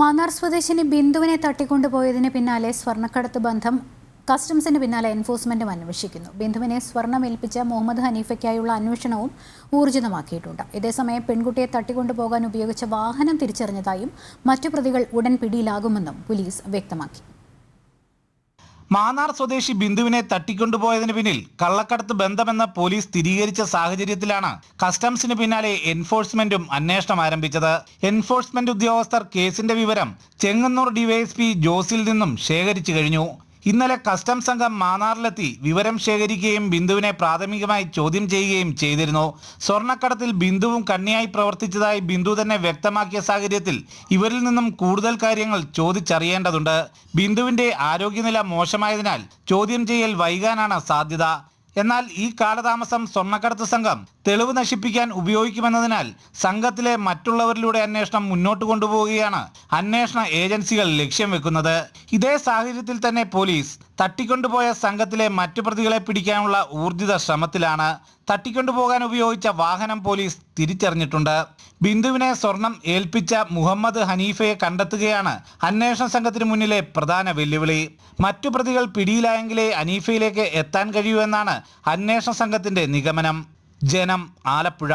മാന്നാർ സ്വദേശിനി ബിന്ദുവിനെ തട്ടിക്കൊണ്ടുപോയതിന് പിന്നാലെ സ്വർണ്ണക്കടത്ത് ബന്ധം കസ്റ്റംസിന് പിന്നാലെ എൻഫോഴ്സ്മെന്റും അന്വേഷിക്കുന്നു. ബിന്ദുവിനെ സ്വർണം ഏൽപ്പിച്ച മുഹമ്മദ് ഹനീഫയ്ക്കായുള്ള അന്വേഷണവും ഊർജിതമാക്കിയിട്ടുണ്ട്. ഇതേസമയം പെൺകുട്ടിയെ തട്ടിക്കൊണ്ടുപോകാൻ ഉപയോഗിച്ച വാഹനം തിരിച്ചറിഞ്ഞതായും മറ്റു പ്രതികൾ ഉടൻ പിടിയിലാകുമെന്നും പോലീസ് വ്യക്തമാക്കി. മാന്നാർ സ്വദേശി ബിന്ദുവിനെ തട്ടിക്കൊണ്ടുപോയതിന് പിന്നിൽ കള്ളക്കടത്ത് ബന്ധമെന്ന് പോലീസ് സ്ഥിരീകരിച്ച സാഹചര്യത്തിലാണ് കസ്റ്റംസിന് പിന്നാലെ എൻഫോഴ്സ്മെന്റും അന്വേഷണം ആരംഭിച്ചത്. എൻഫോഴ്സ്മെന്റ് ഉദ്യോഗസ്ഥർ കേസിന്റെ വിവരം ചെങ്ങന്നൂർ ഡിവൈഎസ്പി ജോസിൽ നിന്നും ശേഖരിച്ചു കഴിഞ്ഞു. ഇന്നലെ കസ്റ്റംസ് സംഘം മാന്നാറിലെത്തി വിവരം ശേഖരിക്കുകയും ബിന്ദുവിനെ പ്രാഥമികമായി ചോദ്യം ചെയ്യുകയും ചെയ്തിരുന്നു. സ്വർണ്ണക്കടത്തിൽ ബിന്ദുവും കണ്ണിയായി പ്രവർത്തിച്ചതായി ബിന്ദു തന്നെ വ്യക്തമാക്കിയ സാഹചര്യത്തിൽ ഇവരിൽ നിന്നും കൂടുതൽ കാര്യങ്ങൾ ചോദിച്ചറിയേണ്ടതുണ്ട്. ബിന്ദുവിന്റെ ആരോഗ്യനില മോശമായതിനാൽ ചോദ്യം ചെയ്യൽ വൈകാനാണ് സാധ്യത. എന്നാൽ ഈ കാലതാമസം സ്വർണ്ണക്കടത്ത് സംഘം തെളിവ് നശിപ്പിക്കാൻ ഉപയോഗിക്കുമെന്നതിനാൽ സംഘത്തിലെ മറ്റുള്ളവരിലൂടെ അന്വേഷണം മുന്നോട്ട് കൊണ്ടുപോവുകയാണ് അന്വേഷണ ഏജൻസികൾ ലക്ഷ്യം വെക്കുന്നത്. ഇതേ സാഹചര്യത്തിൽ തന്നെ പോലീസ് തട്ടിക്കൊണ്ടുപോയ സംഘത്തിലെ മറ്റു പ്രതികളെ പിടിക്കാനുള്ള ഊർജിത ശ്രമത്തിലാണ്. തട്ടിക്കൊണ്ടുപോകാൻ ഉപയോഗിച്ച വാഹനം പോലീസ് തിരിച്ചറിഞ്ഞിട്ടുണ്ട്. ബിന്ദുവിനെ സ്വർണം ഏൽപ്പിച്ച മുഹമ്മദ് ഹനീഫയെ കണ്ടെത്തുകയാണ് അന്വേഷണ സംഘത്തിന് മുന്നിലെ പ്രധാന വെല്ലുവിളി. മറ്റു പ്രതികൾ പിടിയിലായെങ്കിലേ ഹനീഫയിലേക്ക് എത്താൻ കഴിയൂ എന്നാണ് അന്വേഷണ സംഘത്തിന്റെ നിഗമനം. ജനം, ആലപ്പുഴ.